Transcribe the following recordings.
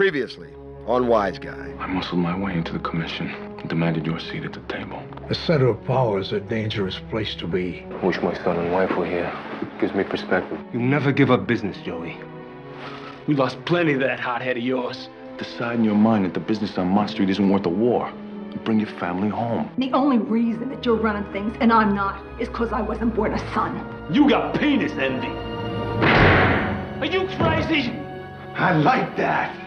Previously on Wiseguy. I muscled my way into the commission and demanded your seat at the table. The center of power is a dangerous place to be. I wish my son and wife were here. Gives me perspective. You never give up business, Joey. We lost plenty of that hothead of yours. Decide in your mind that the business on Mott Street isn't worth a war. You bring your family home. The only reason that you're running things and I'm not is because I wasn't born a son. You got penis envy. Are you crazy? I like that.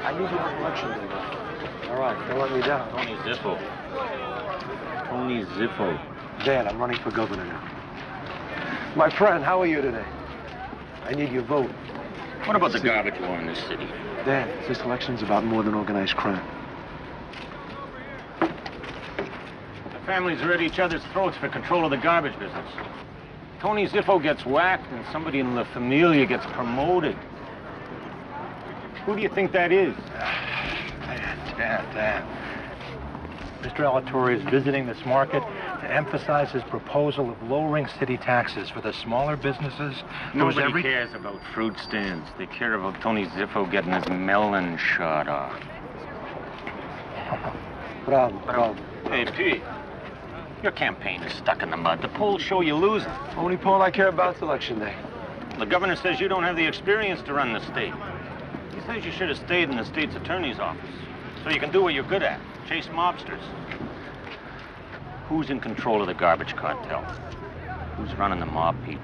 I need you on election day. All right, don't let me down. Tony Ziffo. Dan, I'm running for governor now. My friend, how are you today? I need your vote. What about the garbage war in this city? Dan, this election's about more than organized crime. The families are at each other's throats for control of the garbage business. Tony Ziffo gets whacked and somebody in La Familia gets promoted. Who do you think that is? Dan. Mr. Alatorre is visiting this market to emphasize his proposal of lowering city taxes for the smaller businesses. Nobody cares about fruit stands. They care about Tony Ziffo getting his melon shot off. Bravo. Hey, Pete. Your campaign is stuck in the mud. The polls show you losing. Only poll I care about is election day. The governor says you don't have the experience to run the state. He says you should have stayed in the state's attorney's office so you can do what you're good at, chase mobsters. Who's in control of the garbage cartel? Who's running the mob, Pete?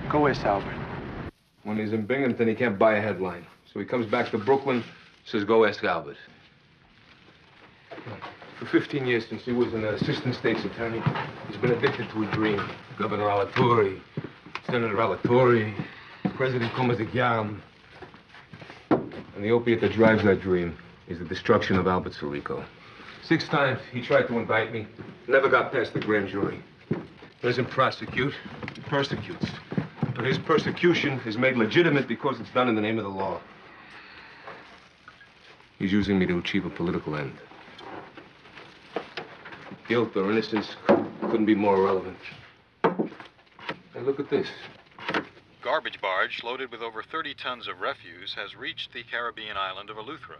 Go West, Albert. When he's in Binghamton, he can't buy a headline. So he comes back to Brooklyn, says, go ask Albert. For 15 years since he was an assistant state's attorney, he's been addicted to a dream. Governor Alatorre, Senator Alatorre, President Comazigyan. And the opiate that drives that dream is the destruction of Albert Sirico. 6 times he tried to indict me, never got past the grand jury. Doesn't prosecute, he persecutes. But his persecution is made legitimate because it's done in the name of the law. He's using me to achieve a political end. Guilt or innocence couldn't be more irrelevant. And look at this. Garbage barge loaded with over 30 tons of refuse has reached the Caribbean island of Alatorre.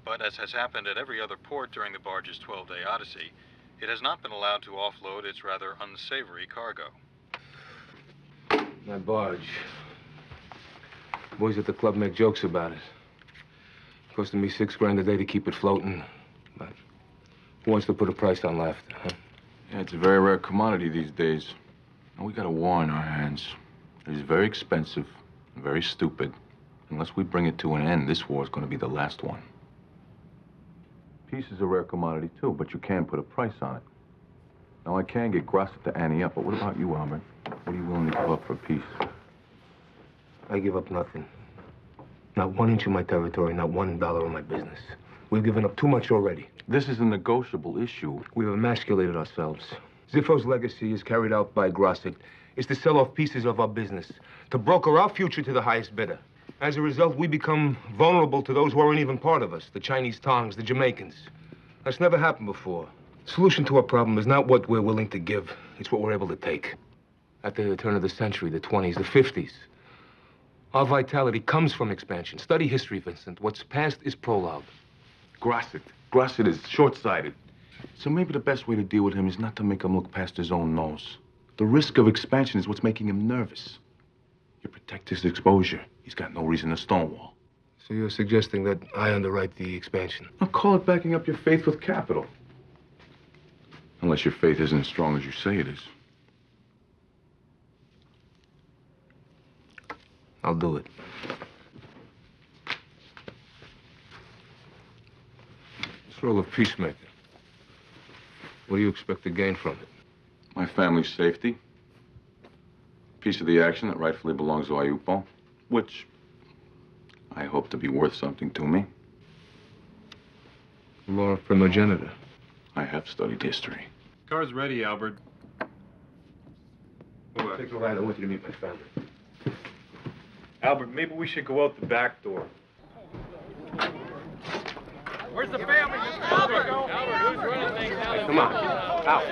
But as has happened at every other port during the barge's 12-day odyssey, it has not been allowed to offload its rather unsavory cargo. My barge. Boys at the club make jokes about it. Costing me $6 grand a day to keep it floating. But who wants to put a price on laughter, huh? Yeah, it's a very rare commodity these days. And we got a war in our hands. It is very expensive and very stupid. Unless we bring it to an end, this war is going to be the last one. Peace is a rare commodity, too, but you can't put a price on it. Now, I can get Grosset to ante up, but what about you, Albert? What are you willing to give up for peace? I give up nothing. Not 1 inch of my territory, not $1 of my business. We've given up too much already. This is a negotiable issue. We've emasculated ourselves. Ziffo's legacy is carried out by Grosset is to sell off pieces of our business, to broker our future to the highest bidder. As a result, we become vulnerable to those who aren't even part of us, the Chinese tongs, the Jamaicans. That's never happened before. The solution to our problem is not what we're willing to give, it's what we're able to take. At the turn of the century, the 20s, the 50s, our vitality comes from expansion. Study history, Vincent. What's past is prologue. Grosset is short-sighted. So maybe the best way to deal with him is not to make him look past his own nose. The risk of expansion is what's making him nervous. You protect his exposure. He's got no reason to stonewall. So you're suggesting that I underwrite the expansion? I'll call it backing up your faith with capital. Unless your faith isn't as strong as you say it is. I'll do it. This role of peacemaker. What do you expect to gain from it? My family's safety. Piece of the action that rightfully belongs to Ayupo, which I hope to be worth something to me. Law of primogeniture. I have studied history. Car's ready, Albert. Take a ride. I want you to meet my family. Albert, maybe we should go out the back door. Where's the family? Albert, who's running things now? Hey, come on. Out.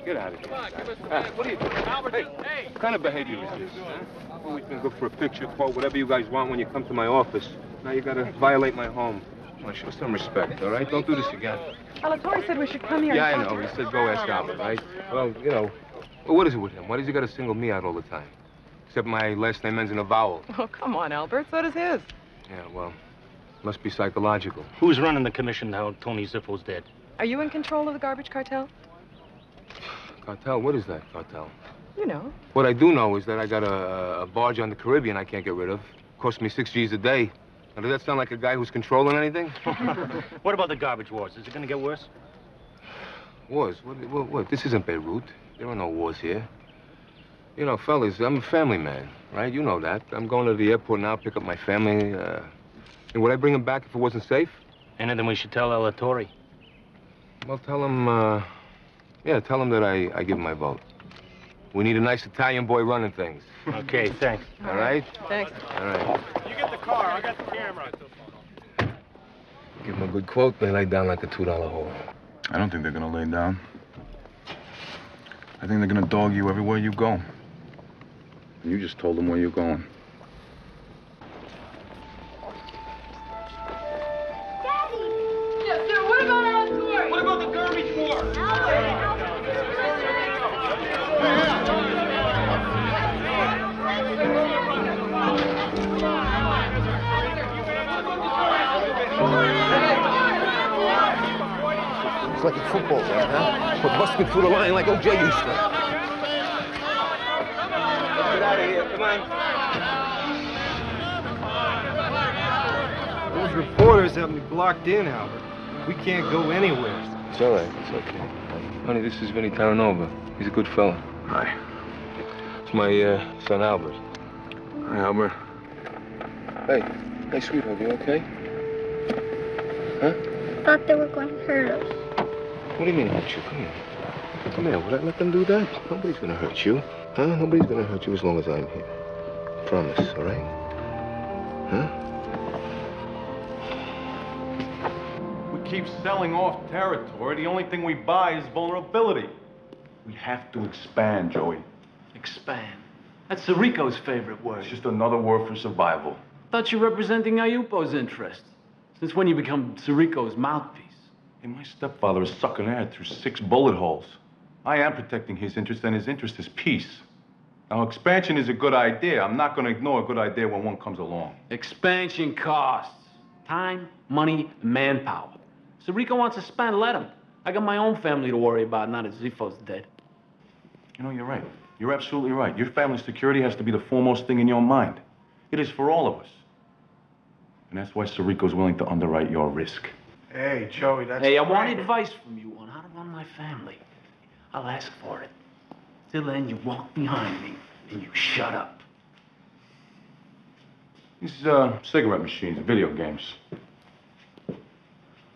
Get out of here. Come on, give us some What are you doing? Albert, Hey, what kind of behavior is this, huh? I've always been good for a picture, quote, whatever you guys want when you come to my office. Now you gotta violate my home. Well, show some respect, all right? Don't do this again. Alatorre said we should come here. Yeah, I know. He said go ask Albert, right? Well, you know, well, what is it with him? Why does he gotta single me out all the time? Except my last name ends in a vowel. Oh, come on, Albert. So does his. Yeah, well, must be psychological. Who's running the commission now Tony Ziffo's dead? Are you in control of the garbage cartel? Cartel? What is that, cartel? You know. What I do know is that I got a barge on the Caribbean I can't get rid of. Cost me 6 G's a day. Now, does that sound like a guy who's controlling anything? What about the garbage wars? Is it going to get worse? Wars? What? This isn't Beirut. There are no wars here. You know, fellas, I'm a family man, right? You know that. I'm going to the airport now, pick up my family. And would I bring them back if it wasn't safe? Anything we should tell Alatorre? Well, tell him, tell him that I give him my vote. We need a nice Italian boy running things. Okay, thanks. All right? Thanks. All right. You get the car, I got the camera. Give them a good quote, they lay down like a $2 hole. I don't think they're gonna lay down. I think they're gonna dog you everywhere you go. And you just told them where you're going. Yes, sir. What about Alatorre? What about the garbage war? It's like a football game, huh? We're busting through the line like O.J. used to. Let's get out of here, come on. Those reporters have me blocked in, Albert. We can't go anywhere. It's all right, it's okay. Honey, this is Vinnie Terranova. He's a good fella. Hi. It's my son, Albert. Hi, Albert. Hey, sweetheart, you okay? Huh? Thought they were going to hurt us. What do you mean hurt you? Come here. Come here. Would I let them do that? Nobody's gonna hurt you. Huh? Nobody's gonna hurt you as long as I'm here. Promise, all right? Huh? We keep selling off territory. The only thing we buy is vulnerability. We have to expand, Joey. Expand. That's Sirico's favorite word. It's just another word for survival. Thought you're representing Ayupo's interests. Since when you become Sirico's mouthpiece? Hey, my stepfather is sucking air through 6 bullet holes. I am protecting his interest, and his interest is peace. Now, expansion is a good idea. I'm not going to ignore a good idea when one comes along. Expansion costs time, money, and manpower. Sirico wants to spend, let him. I got my own family to worry about, not as Ziffo's dead. You know, you're right. You're absolutely right. Your family's security has to be the foremost thing in your mind. It is for all of us. And that's why Sirico's willing to underwrite your risk. Hey, Joey, that's... Hey, I want advice from you on how to run my family. I'll ask for it. Till then, you walk behind me and you shut up. These cigarette machines, video games.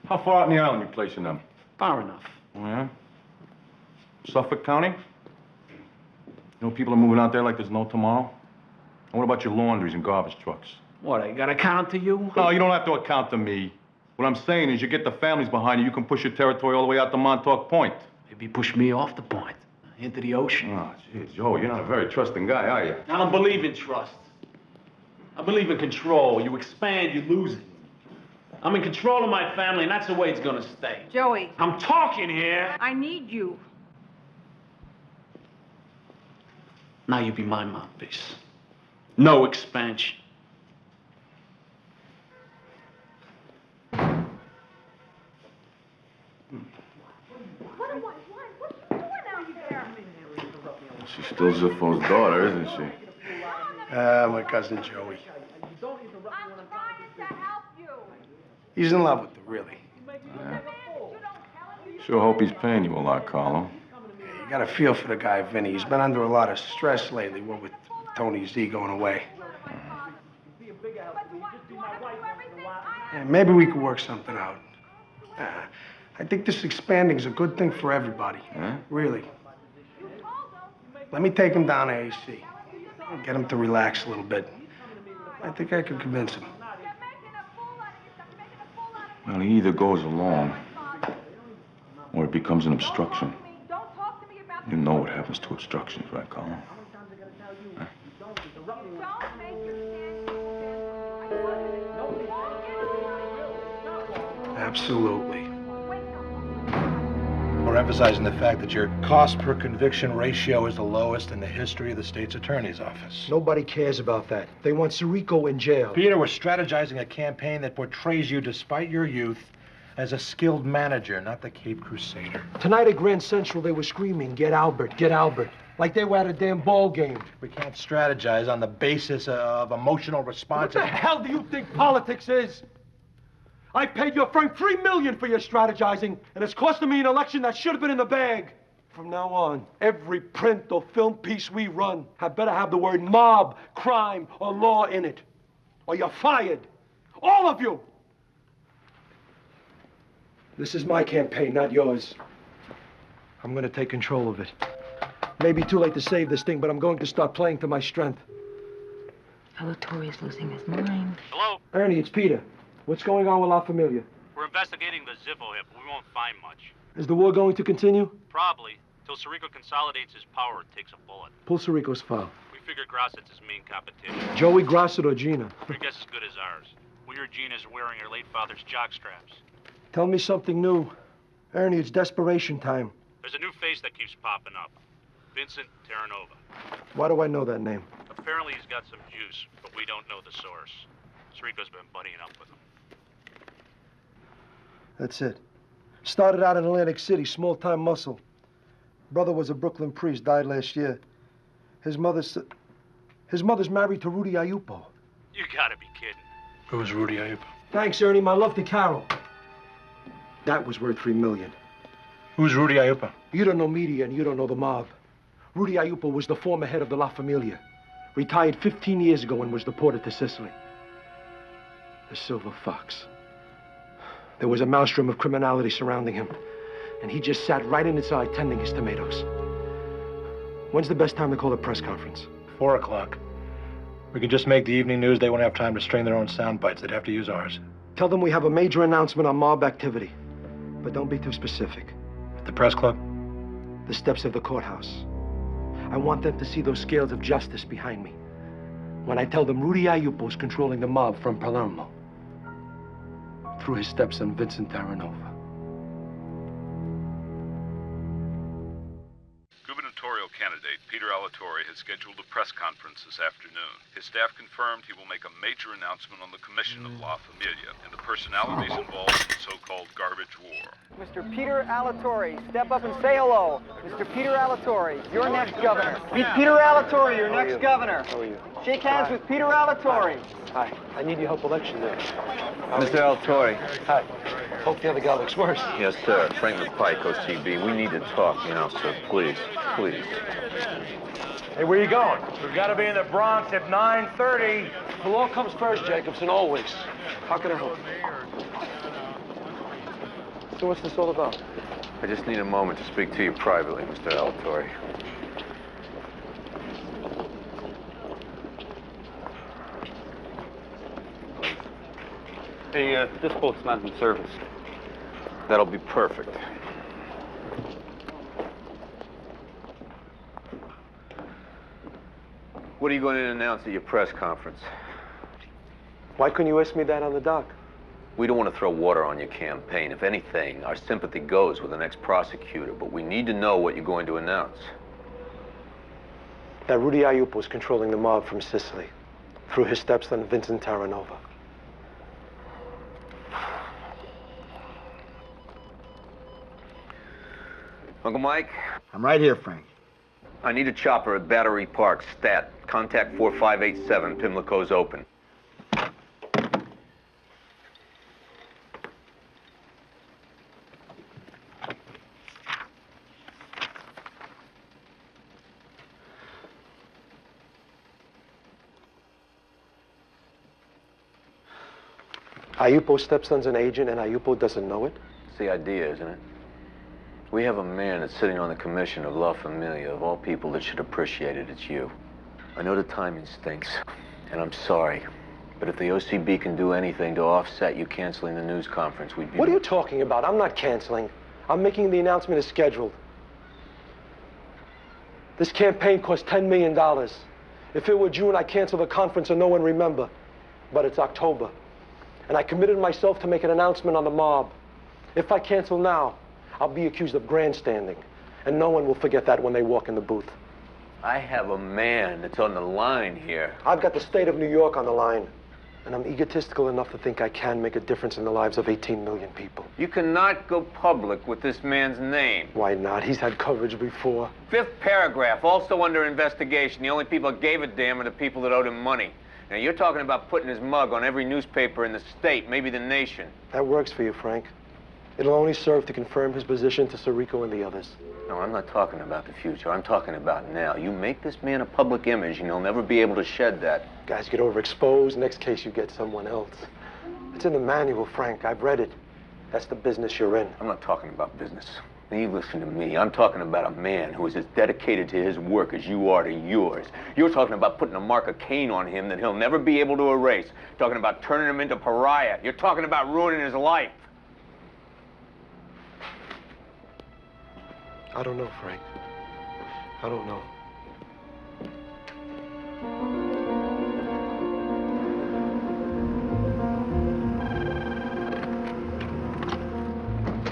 How far out in the island are you placing them? Far enough. Oh, yeah? Suffolk County? You know, people are moving out there like there's no tomorrow. And what about your laundries and garbage trucks? What, I gotta count to you? No, you don't have to account to me. What I'm saying is you get the families behind you, you can push your territory all the way out to Montauk Point. Maybe push me off the point, into the ocean. Oh, jeez, Joe, you're not a very trusting guy, are you? I don't believe in trust. I believe in control. You expand, you lose it. I'm in control of my family, and that's the way it's gonna stay. Joey. I'm talking here. I need you. Now you be my mouthpiece. No expansion. She's still Ziffo's daughter, isn't she? My cousin Joey. He's in love with her, really. Yeah. Sure hope he's paying you a lot, Carlo. Yeah, you got a feel for the guy, Vinnie. He's been under a lot of stress lately, what with Tony Z going away. Yeah, maybe we could work something out. I think this expanding is a good thing for everybody. Huh? Really. Let me take him down to AC. Get him to relax a little bit. I think I could convince him. Well, he either goes along, or it becomes an obstruction. You know what happens to obstructions, right, Carlo? Huh? Absolutely. We're emphasizing the fact that your cost per conviction ratio is the lowest in the history of the state's attorney's office. Nobody cares about that. They want Sirico in jail. Peter, we're strategizing a campaign that portrays you, despite your youth, as a skilled manager, not the Cape Crusader. Tonight at Grand Central, they were screaming, "Get Albert, get Albert," like they were at a damn ball game. We can't strategize on the basis of emotional responses. What the hell do you think politics is? I paid your firm $3 million for your strategizing, and it's costing me an election that should have been in the bag. From now on, every print or film piece we run had better have the word mob, crime, or law in it. Or you're fired. All of you! This is my campaign, not yours. I'm gonna take control of it. Maybe too late to save this thing, but I'm going to start playing to my strength. Alatorre's losing his mind. Hello? Ernie, it's Peter. What's going on with La Familia? We're investigating the Zifo hit, but we won't find much. Is the war going to continue? Probably, till Sirico consolidates his power and takes a bullet. Pull Sirico's file. We figure Grossett's his main competition. Joey, Grossett, or Gina? Your guess as good as ours. We hear Gina's wearing her late father's jock straps. Tell me something new. Ernie, it's desperation time. There's a new face that keeps popping up. Vincent Terranova. Why do I know that name? Apparently he's got some juice, but we don't know the source. Sirico's been buddying up with him. That's it. Started out in Atlantic City, small-time muscle. Brother was a Brooklyn priest, died last year. His mother's married to Rudy Ayupo. You gotta be kidding. Who's Rudy Ayupo? Thanks, Ernie. My love to Carol. That was worth $3 million. Who's Rudy Ayupo? You don't know media and you don't know the mob. Rudy Ayupo was the former head of the La Familia. Retired 15 years ago and was deported to Sicily. The Silver Fox. There was a maelstrom of criminality surrounding him, and he just sat right in its eye tending his tomatoes. When's the best time to call a press conference? 4 o'clock. We can just make the evening news. They won't have time to string their own sound bites. They'd have to use ours. Tell them we have a major announcement on mob activity, but don't be too specific. At the press club? The steps of the courthouse. I want them to see those scales of justice behind me. When I tell them Rudy Ayupo's controlling the mob from Palermo, through his stepson, Vincent Terranova. Gubernatorial candidate Peter Alatorre has scheduled a press conference this afternoon. His staff confirmed he will make a major announcement on the commission of La Familia and the personalities involved in the so-called garbage war. Mr. Peter Alatorre, step up and say hello. Mr. Peter Alatorre, your next governor. Meet Peter Alatorre, your next governor. How are you? Shake hands with Peter Alatorre. Hi. I need your help election day. Mr. Alatorre. Hi. Hope the other guy looks worse. Yes, sir. Frank McPike, O.C.B. We need to talk, so please, please. Hey, where you going? We've got to be in the Bronx at 9:30. The law comes first, Jacobson, always. How can I help? So what's this all about? I just need a moment to speak to you privately, Mr. Alatorre. Hey, this boat's not in service. That'll be perfect. What are you going to announce at your press conference? Why couldn't you ask me that on the dock? We don't want to throw water on your campaign. If anything, our sympathy goes with the next prosecutor, but we need to know what you're going to announce. That Rudy Ayupo is controlling the mob from Sicily through his stepson, Vincent Terranova. Uncle Mike? I'm right here, Frank. I need a chopper at Battery Park, stat. Contact 4587, Pimlico's open. Ayupo's stepson's an agent and Ayupo doesn't know it? It's the idea, isn't it? We have a man that's sitting on the commission of La Familia. Of all people that should appreciate it, it's you. I know the timing stinks, and I'm sorry. But if the O.C.B. can do anything to offset you canceling the news conference, we'd be... What are you talking about? I'm not canceling. I'm making the announcement as scheduled. This campaign cost $10 million. If it were June, I'd cancel the conference and no one remember. But it's October. And I committed myself to make an announcement on the mob. If I cancel now, I'll be accused of grandstanding. And no one will forget that when they walk in the booth. I have a man that's on the line here. I've got the state of New York on the line. And I'm egotistical enough to think I can make a difference in the lives of 18 million people. You cannot go public with this man's name. Why not? He's had coverage before. 5th paragraph, also under investigation. The only people that gave a damn are the people that owed him money. Now, you're talking about putting his mug on every newspaper in the state, maybe the nation. That works for you, Frank. It'll only serve to confirm his position to Sirico and the others. No, I'm not talking about the future. I'm talking about now. You make this man a public image, and he'll never be able to shed that. Guys get overexposed. Next case, you get someone else. It's in the manual, Frank. I've read it. That's the business you're in. I'm not talking about business. Now, you listen to me. I'm talking about a man who is as dedicated to his work as you are to yours. You're talking about putting a mark of Cain on him that he'll never be able to erase. Talking about turning him into pariah. You're talking about ruining his life. I don't know, Frank. I don't know.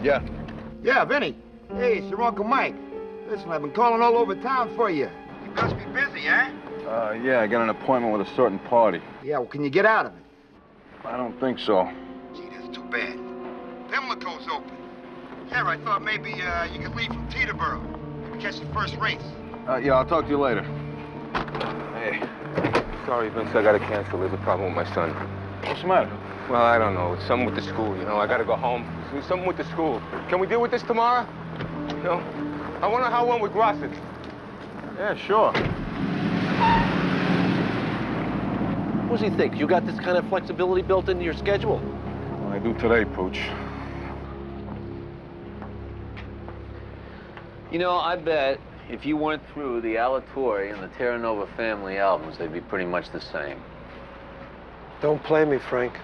Yeah. Yeah, Vinnie. Hey, it's your Uncle Mike. Listen, I've been calling all over town for you. You must be busy, eh? Yeah, I got an appointment with a certain party. Yeah, well, can you get out of it? I don't think so. Gee, that's too bad. Pimlico's open. Yeah, I thought maybe you could leave from Teterboro. Maybe catch the first race. Yeah, I'll talk to you later. Hey, sorry, Vince, I gotta cancel. There's a problem with my son. What's the matter? Well, I don't know. It's something with the school, you know. I gotta go home. There's something with the school. Can we deal with this tomorrow? You know? I wonder how one with Grosset. Yeah, sure. What does he think? You got this kind of flexibility built into your schedule? Well, I do today, Pooch. You know, I bet if you went through the Alatorre and the Terranova family albums, they'd be pretty much the same. Don't play me, Frank.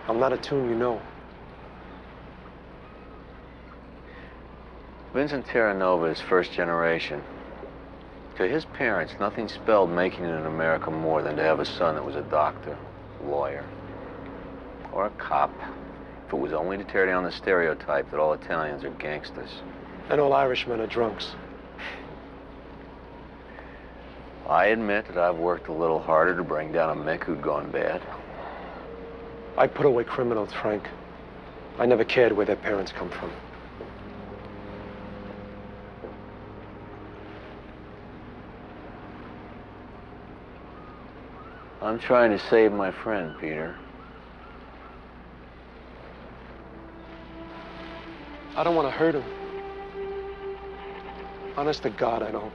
I'm not a tune you know. Vincent Terranova is first generation. To his parents, nothing spelled making it in America more than to have a son that was a doctor, lawyer, or a cop, if it was only to tear down the stereotype that all Italians are gangsters. And all Irishmen are drunks. I admit that I've worked a little harder to bring down a Mick who'd gone bad. I put away criminals, Frank. I never cared where their parents come from. I'm trying to save my friend, Peter. I don't want to hurt him. Honest to God, I don't.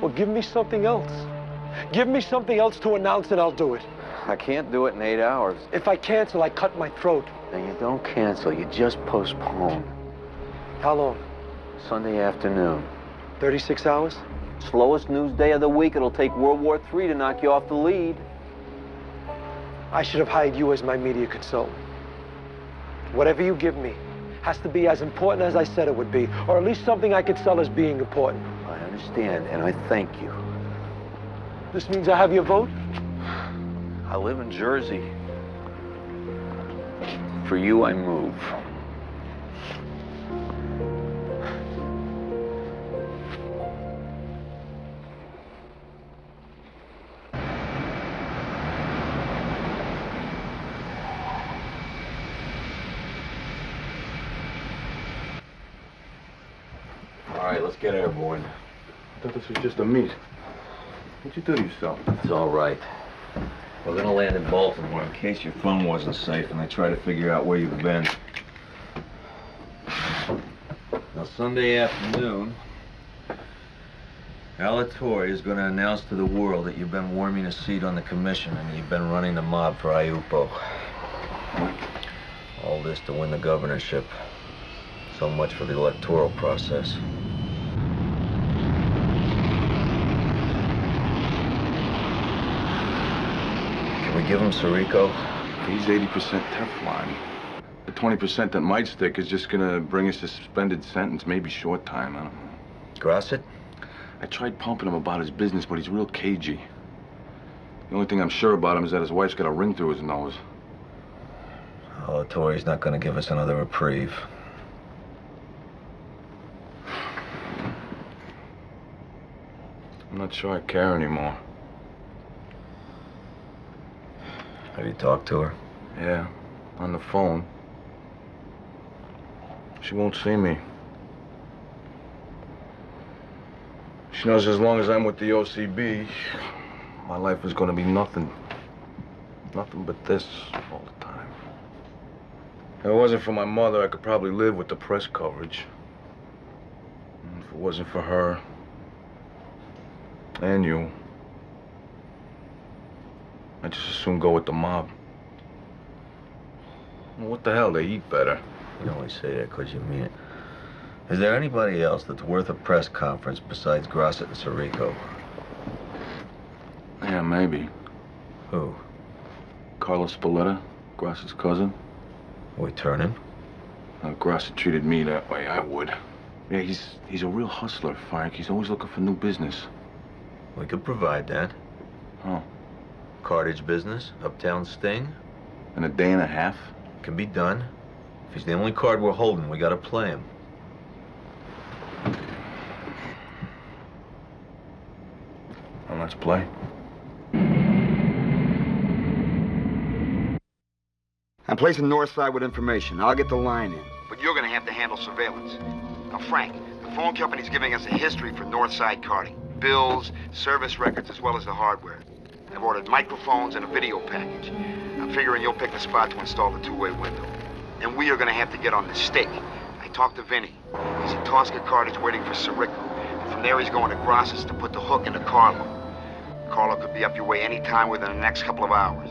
Well, give me something else. Give me something else to announce and I'll do it. I can't do it in 8 hours. If I cancel, I cut my throat. Then you don't cancel, you just postpone. How long? Sunday afternoon. 36 hours? Slowest news day of the week. It'll take World War III to knock you off the lead. I should have hired you as my media consultant. Whatever you give me has to be as important as I said it would be, or at least something I could sell as being important. I understand, and I thank you. This means I have your vote? I live in Jersey. For you, I move. All right, let's get airborne. I thought this was just a meet. What'd you do to yourself? It's all right. We're gonna land in Baltimore in case your phone wasn't safe and they try to figure out where you've been. Now, Sunday afternoon, Alatorre is gonna announce to the world that you've been warming a seat on the commission and you've been running the mob for IUPO. All this to win the governorship. So much for the electoral process. Can we give him Sirico? He's 80% Teflon. The 20% that might stick is just gonna bring us a suspended sentence, maybe short time, I don't know. Grosset? I tried pumping him about his business, but he's real cagey. The only thing I'm sure about him is that his wife's got a ring through his nose. Alatorre's not gonna give us another reprieve. I'm not sure I care anymore. Have you talked to her? Yeah, on the phone. She won't see me. She knows as long as I'm with the O.C.B, my life is gonna be nothing. Nothing but this all the time. If it wasn't for my mother, I could probably live with the press coverage. And if it wasn't for her, and you, I'd just as soon go with the mob. Well, what the hell, they eat better. You only say that because you mean it. Is there anybody else that's worth a press conference besides Grosset and Sirico? Yeah, maybe. Who? Carlos Spalletta, Grosset's cousin. We turn him? If Grosset treated me that way, I would. Yeah, he's a real hustler, Frank. He's always looking for new business. We could provide that. Oh. Cartage business, uptown sting. In a day and a half? Can be done. If he's the only card we're holding, we gotta play him. Well, let's play. I'm placing Northside with information. I'll get the line in. But you're gonna have to handle surveillance. Now, Frank, the phone company's giving us a history for Northside carding. Bills, service records, as well as the hardware. I've ordered microphones and a video package. I'm figuring you'll pick the spot to install the two-way window. And we are gonna have to get on the stick. I talked to Vinnie. He's at Tosca Cartage waiting for Sirico. And from there, he's going to Grosset's to put the hook into Carlo. Carlo could be up your way any time within the next couple of hours.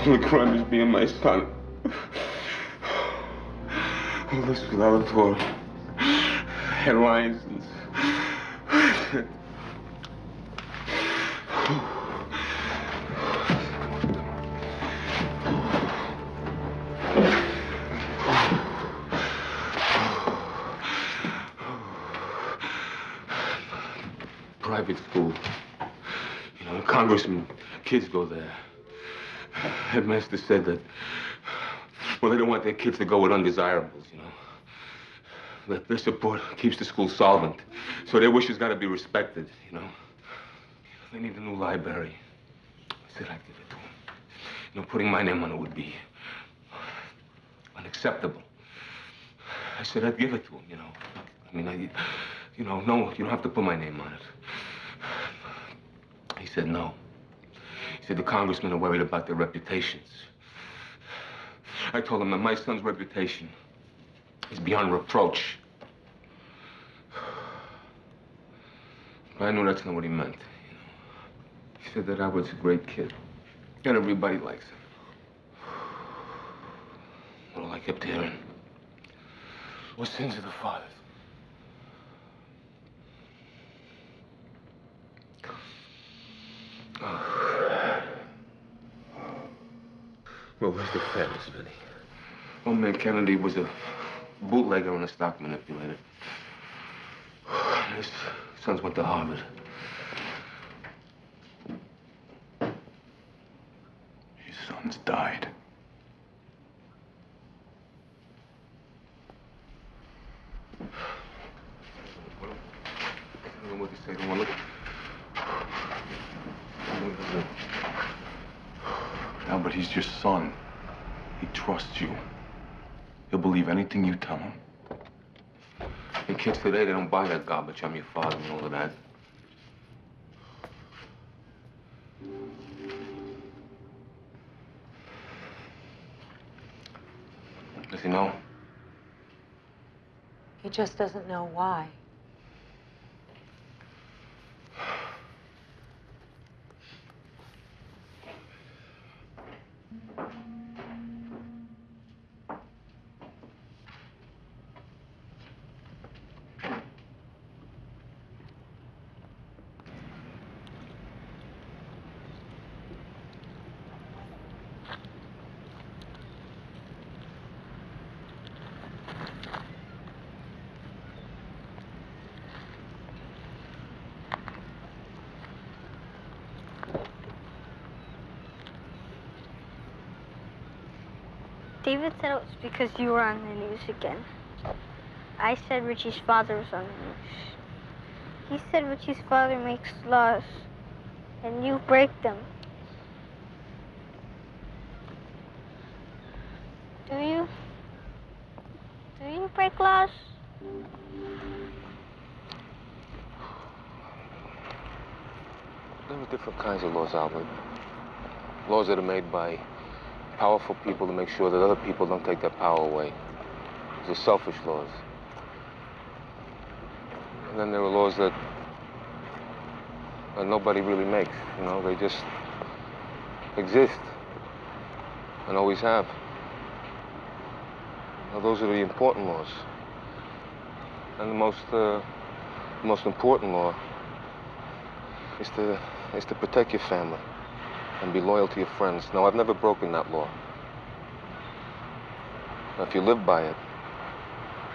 only crime is being my son. All this with Alatorre. Headlines and... Private school. You know, congressmen, kids go there. Headmaster said that, well, they don't want their kids to go with undesirables, you know. That their support keeps the school solvent. So their wishes got to be respected, you know. They need a new library. I said I'd give it to them. You know, putting my name on it would be unacceptable. I said I'd give it to them, you know. I mean, you know, no, you don't have to put my name on it. He said no. He said the congressmen are worried about their reputations. I told him that my son's reputation is beyond reproach. But I knew that's not what he meant. You know. He said that Albert's a great kid, and everybody likes him. All I kept hearing was sins of the fathers. Well, where's the fairness, Vinnie? Old man Kennedy was a bootlegger and a stock manipulator. His sons went to Harvard. His sons died. I don't know what to say. I don't want to look. Albert, he's your son. He trusts you. He'll believe anything you tell him. The kids today, they don't buy that garbage. I'm your father and all of that. Does he know? He just doesn't know why. David said it was because you were on the news again. I said Richie's father was on the news. He said Richie's father makes laws, and you break them. Do you? Do you break laws? There are different kinds of laws, Albert. Laws that are made by powerful people to make sure that other people don't take that power away. These are selfish laws. And then there are laws that nobody really makes, you know, they just exist and always have. Now, those are the important laws. And the most important law is to protect your family and be loyal to your friends. Now, I've never broken that law. Now, if you live by it,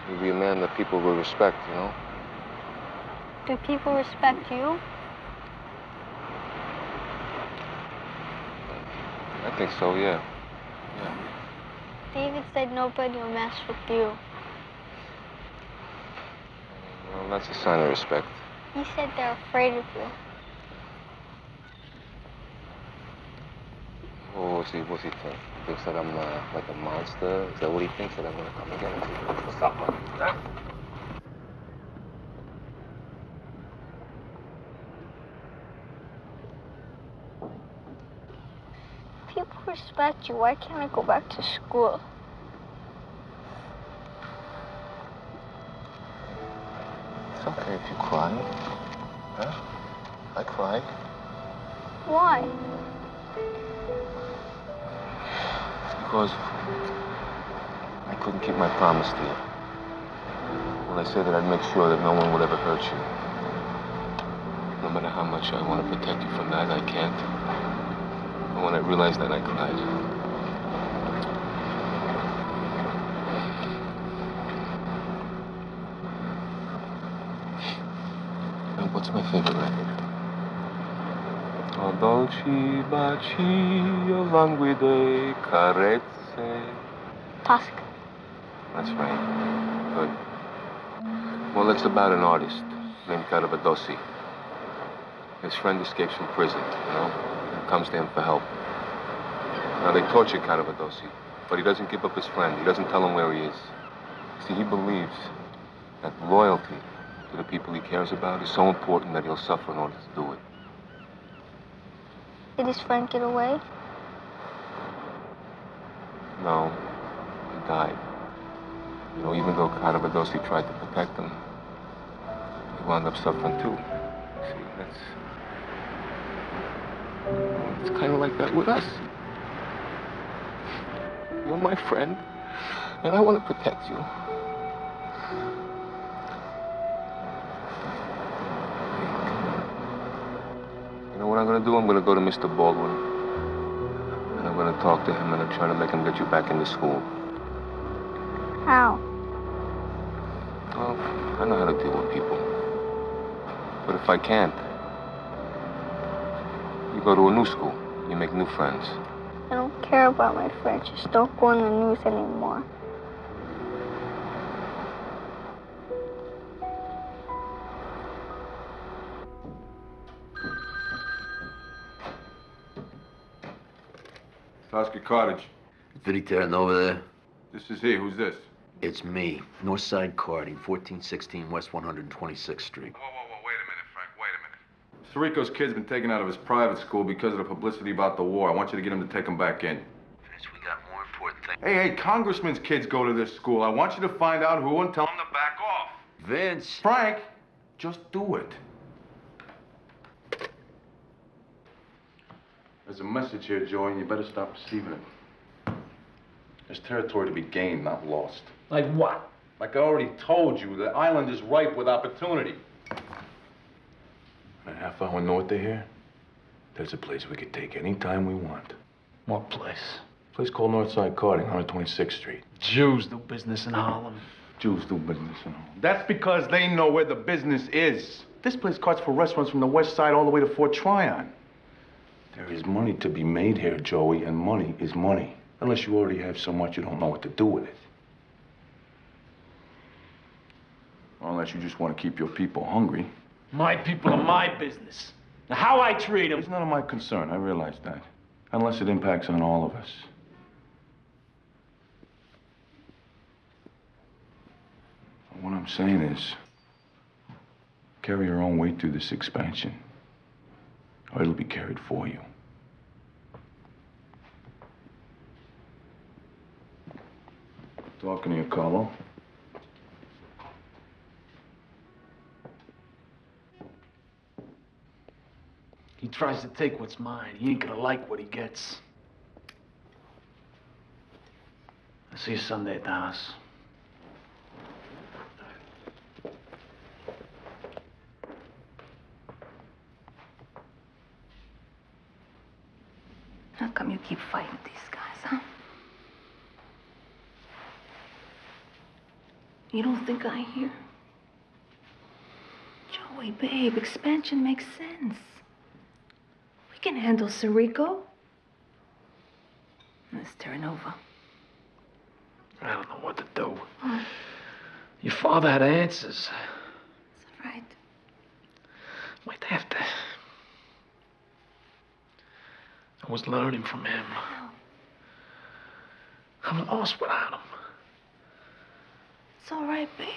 you'll be a man that people will respect, you know? Do people respect you? I think so, yeah. David said nobody will mess with you. Well, that's a sign of respect. He said they're afraid of you. Well, what's he think? He thinks that I'm like a monster? Is that what he thinks, that I'm gonna come again or something like that? People respect you. Why can't I go back to school? It's okay if you cry. Huh? I cry. Why? Because I couldn't keep my promise to you. When I said that I'd make sure that no one would ever hurt you. No matter how much I want to protect you from that, I can't. And when I realized that, I cried. Now, what's my favorite record? O dolci baci, o languide carezze. Tosca. That's right. Good. Well, it's about an artist named Carabadosi. His friend escapes from prison, and comes to him for help. Now, they torture Carabadosi, but he doesn't give up his friend. He doesn't tell him where he is. See, he believes that loyalty to the people he cares about is so important that he'll suffer in order to do it. Did his friend get away? No, he died. Even though Carabadosi tried to protect him, he wound up suffering too. See, it's kind of like that with us. You're my friend, and I want to protect you. You know what I'm going to do? I'm going to go to Mr. Baldwin, and I'm going to talk to him, and I'm trying to make him get you back into school. How? Well, I know how to deal with people. But if I can't, you go to a new school. You make new friends. I don't care about my friends. Just don't go on the news anymore. Tosca Cottage. Vinnie Terran over there? This is he. Who's this? It's me. Northside Carding, 1416 West 126th Street. Sirico's kid's been taken out of his private school because of the publicity about the war. I want you to get him to take him back in. Vince, we got more important things. Hey, congressmen's kids go to this school. I want you to find out who and tell them to back off. Vince! Frank, just do it. There's a message here, Joey, and you better stop receiving it. There's territory to be gained, not lost. Like what? Like I already told you, the island is ripe with opportunity. In a half hour north of here, there's a place we could take any time we want. What place? A place called Northside Carding, 126th Street. Jews do business in Harlem. Jews do business in Harlem. That's because they know where the business is. This place carts for restaurants from the west side all the way to Fort Tryon. There is money to be made here, Joey, and money is money. Unless you already have so much you don't know what to do with it. Or unless you just want to keep your people hungry. My people are my business. Now, how I treat them... It's none of my concern, I realize that. Unless it impacts on all of us. What I'm saying is, carry your own weight through this expansion, or it'll be carried for you. Talking to you, Carlo. He tries to take what's mine. He ain't gonna like what he gets. I'll see you Sunday at the house. How come you keep fighting with these guys, huh? You don't think I hear? Joey, babe, expansion makes sense. We can handle Sirico. Let's turn over. I don't know what to do. Your father had answers. It's all right. Might have to. I was learning from him. I'm lost without him. It's all right, babe.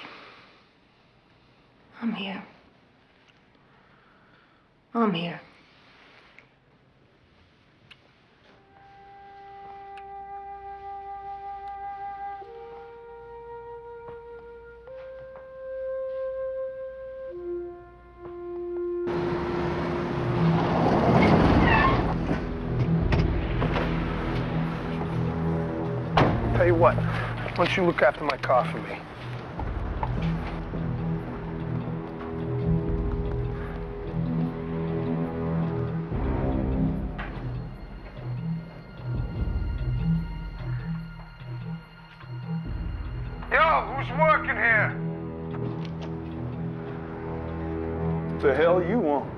I'm here. I'm here. what? Why don't you look after my car for me? Yo, who's working here? The hell you want?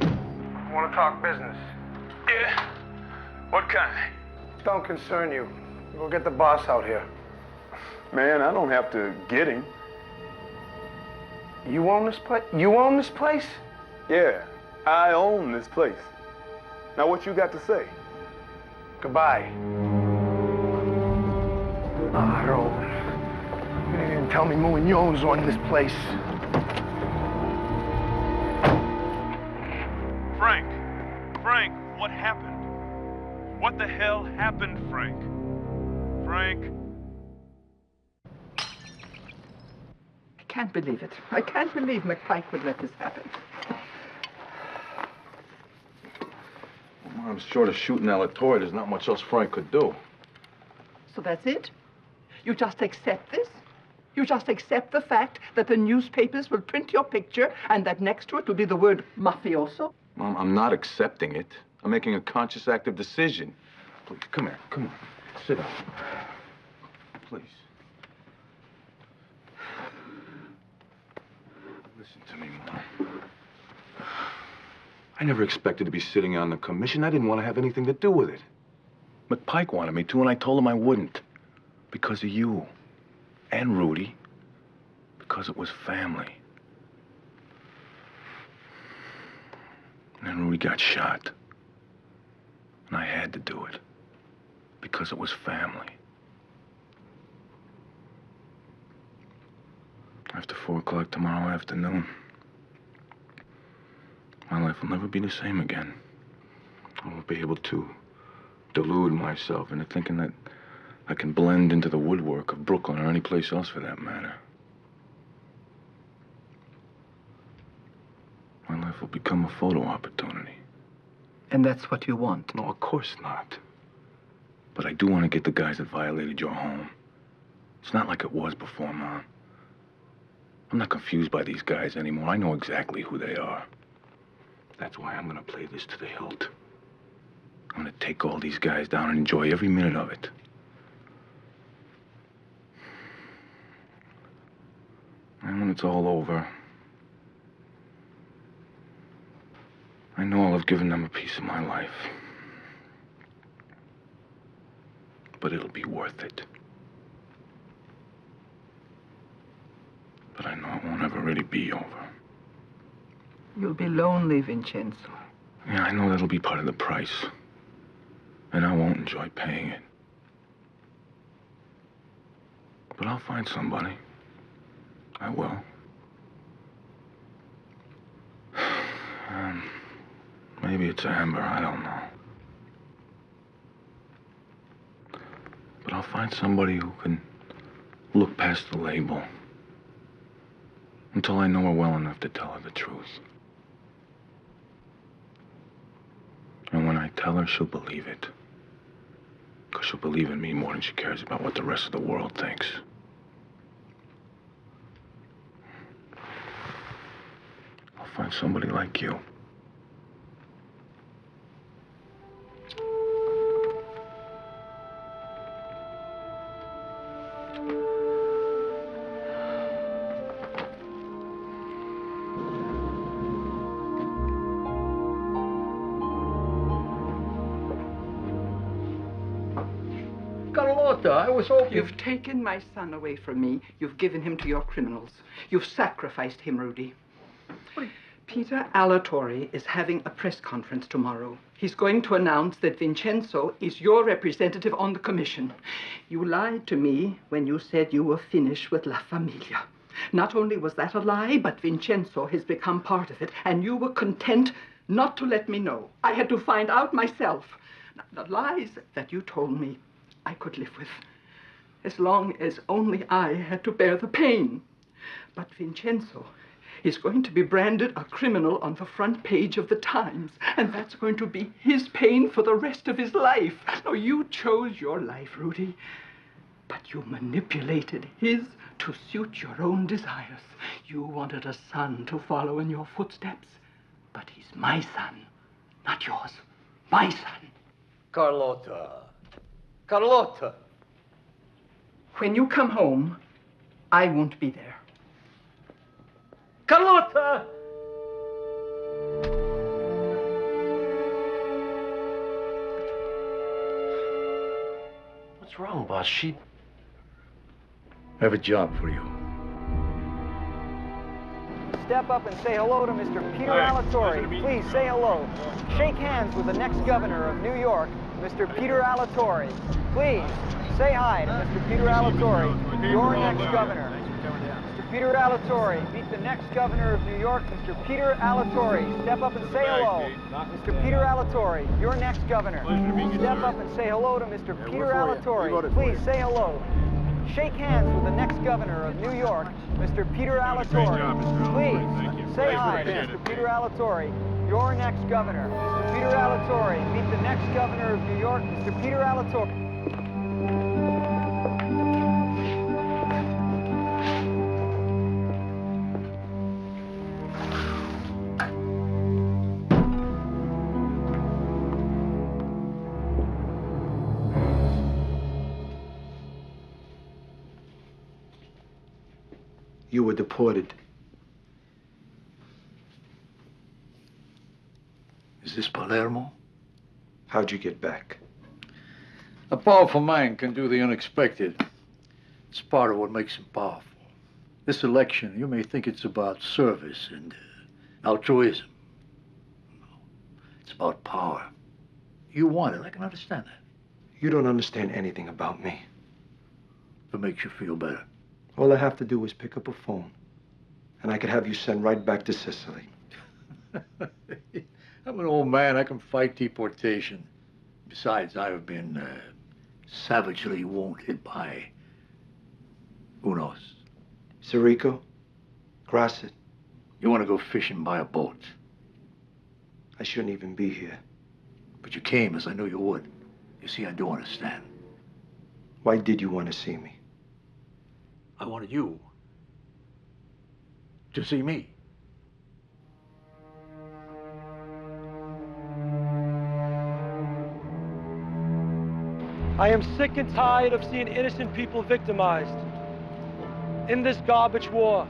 I want to talk business. Yeah? What kind? Don't concern you. Go get the boss out here. Man, I don't have to get him. You own this place? You own this place? Yeah, I own this place. Now what you got to say? Goodbye. Ah, Harold. You didn't even tell me Munoz owned this place. Frank, what happened? What the hell happened, Frank? Frank? I can't believe it. I can't believe McPike would let this happen. Well, Mom, short of shooting Alatorre, there's not much else Frank could do. So that's it? You just accept this? You just accept the fact that the newspapers will print your picture and that next to it will be the word mafioso? Mom, I'm not accepting it. I'm making a conscious, active decision. Please, come here. Come on. Sit down. Please. Listen to me, Mom. I never expected to be sitting on the commission. I didn't want to have anything to do with it. McPike wanted me to, and I told him I wouldn't. Because of you. And Rudy. Because it was family. And then Rudy got shot. And I had to do it. Because it was family. After 4 o'clock tomorrow afternoon, my life will never be the same again. I won't be able to delude myself into thinking that I can blend into the woodwork of Brooklyn or any place else for that matter. My life will become a photo opportunity. And that's what you want? No, of course not. But I do want to get the guys that violated your home. It's not like it was before, Mom. I'm not confused by these guys anymore. I know exactly who they are. That's why I'm gonna play this to the hilt. I'm gonna take all these guys down and enjoy every minute of it. And when it's all over, I know I'll have given them a piece of my life. But it'll be worth it. But I know it won't ever really be over. You'll be lonely, Vincenzo. Yeah, I know that'll be part of the price. And I won't enjoy paying it. But I'll find somebody. I will. Maybe it's Amber, I don't know. But I'll find somebody who can look past the label until I know her well enough to tell her the truth. And when I tell her, she'll believe it. Because she'll believe in me more than she cares about what the rest of the world thinks. I'll find somebody like you. Carlotta, I was hoping... You've taken my son away from me. You've given him to your criminals. You've sacrificed him, Rudy. Peter Alatorre is having a press conference tomorrow. He's going to announce that Vincenzo is your representative on the commission. You lied to me when you said you were finished with La Familia. Not only was that a lie, but Vincenzo has become part of it, and you were content not to let me know. I had to find out myself. The lies that you told me, I could live with, as long as only I had to bear the pain. But Vincenzo, is going to be branded a criminal on the front page of the Times, and that's going to be his pain for the rest of his life. No, you chose your life, Rudy, but you manipulated his to suit your own desires. You wanted a son to follow in your footsteps, but he's my son, not yours. My son. Carlotta. Carlotta. When you come home, I won't be there. Carlotta! What's wrong, boss? She... I have a job for you. Step up and say hello to Mr. Peter Alatorre. Please say hello. Shake hands with the next governor of New York, Mr. Peter Alatorre. Please say hi to Mr. Peter Alatorre, your next governor. Mr. Peter Alatorre, meet the next governor of New York, Mr. Peter Alatorre. Step up and say hello. Mr. Peter Alatorre, your next governor. Step up and say hello to Mr. Peter Alatorre. Please say hello. Shake hands with the next governor of New York, Mr. Peter Alatorre. Please say hi to Mr. Peter Alatorre, your next governor. Mr. Peter Alatorre, meet the next governor of New York, Mr. Peter Alatorre. You were deported. Is this Palermo? How'd you get back? A powerful man can do the unexpected. It's part of what makes him powerful. This election, you may think it's about service and altruism. No, it's about power. You want it, I can understand that. You don't understand anything about me. If it makes you feel better. All I have to do is pick up a phone, and I could have you sent right back to Sicily. I'm an old man. I can fight deportation. Besides, I've been savagely wounded by... who knows? Sirico? Grasset? You want to go fishing by a boat. I shouldn't even be here. But you came, as I knew you would. You see, I do understand. Why did you want to see me? I wanted you to see me. I am sick and tired of seeing innocent people victimized. In this garbage war,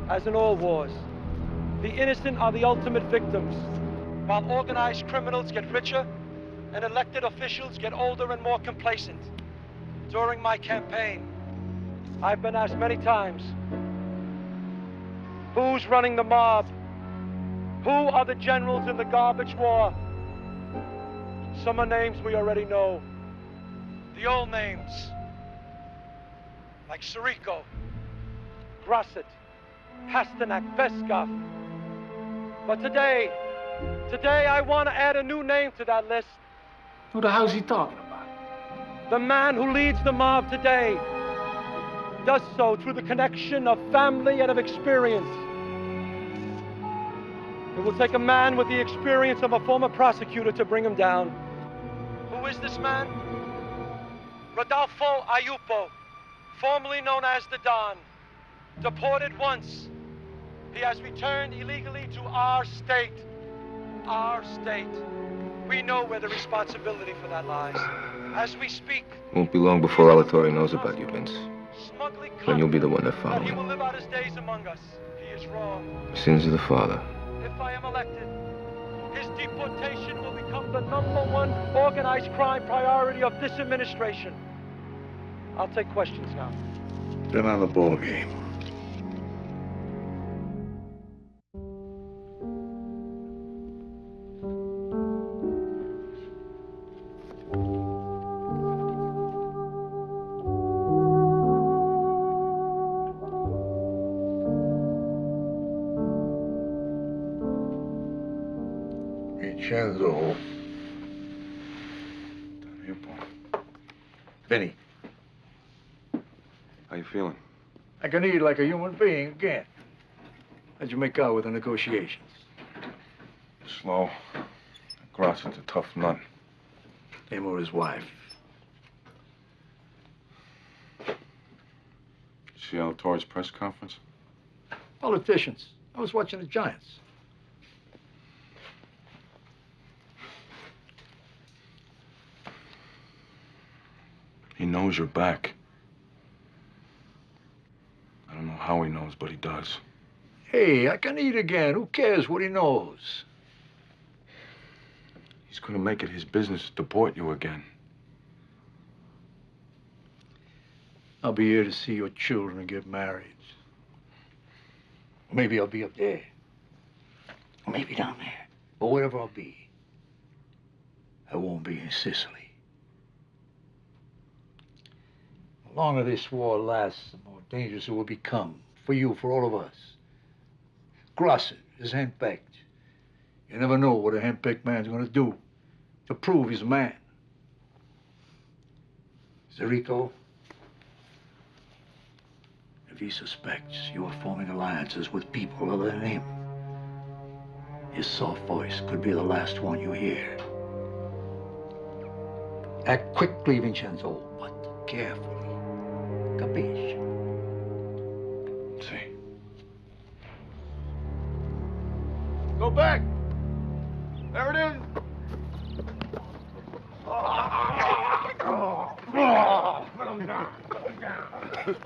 as in all wars, the innocent are the ultimate victims, while organized criminals get richer and elected officials get older and more complacent. During my campaign, I've been asked many times, who's running the mob? Who are the generals in the garbage war? Some are names we already know. The old names, like Sirico, Grasset, Pasternak, Peskov. But today I want to add a new name to that list. Who the hell's he talking about? The man who leads the mob today does so through the connection of family and of experience. It will take a man with the experience of a former prosecutor to bring him down. Who is this man? Rodolfo Ayupo, formerly known as the Don. Deported once. He has returned illegally to our state. Our state. We know where the responsibility for that lies. As we speak... Won't be long before Alatorre knows about you, Vince. Then you'll be the one to follow he him. will live out his days among us. He is wrong. Sins of the father. If I am elected, his deportation will become the #1 organized crime priority of this administration. I'll take questions now. Been on the ball game. Vincenzo. Vinnie. How you feeling? I can eat like a human being again. How'd you make out with the negotiations? Slow. Grasson's a tough nut. Him or his wife? See Alatorre's press conference? Politicians. I was watching the Giants. He knows you're back. I don't know how he knows, but he does. Hey, I can eat again. Who cares what he knows? He's gonna make it his business to deport you again. I'll be here to see your children get married. Maybe I'll be up there. Or maybe down there. Or wherever I'll be. I won't be in Sicily. The longer this war lasts, the more dangerous it will become. For you, for all of us. Grosset is henpecked. You never know what a henpecked man's gonna do to prove he's a man. Zerico, if he suspects you are forming alliances with people other than him, his soft voice could be the last one you hear. Act quickly, Vincenzo, but carefully. Capisci? See. Go back. There it is. Put him down.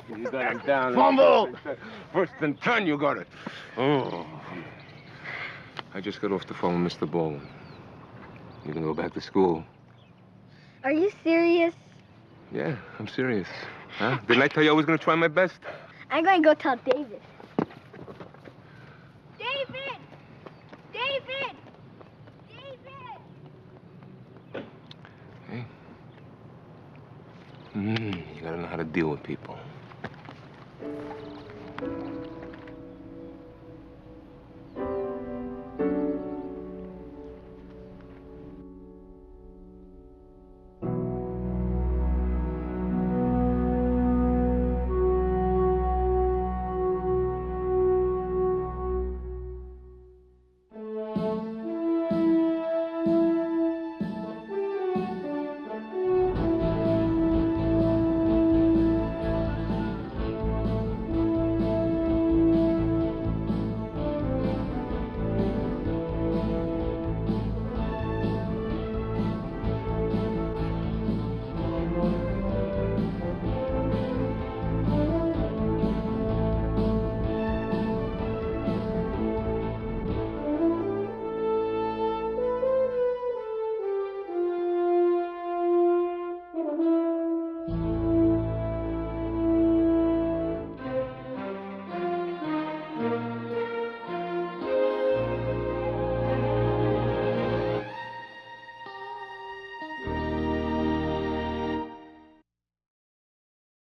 You got him down. Fumble! First and 10, you got it. Oh. I just got off the phone with Mr. Baldwin. You're gonna go back to school. Are you serious? Yeah, I'm serious. Huh? Didn't I tell you I was gonna try my best? I'm going to go tell David. David! David! David! Hey. You gotta know how to deal with people.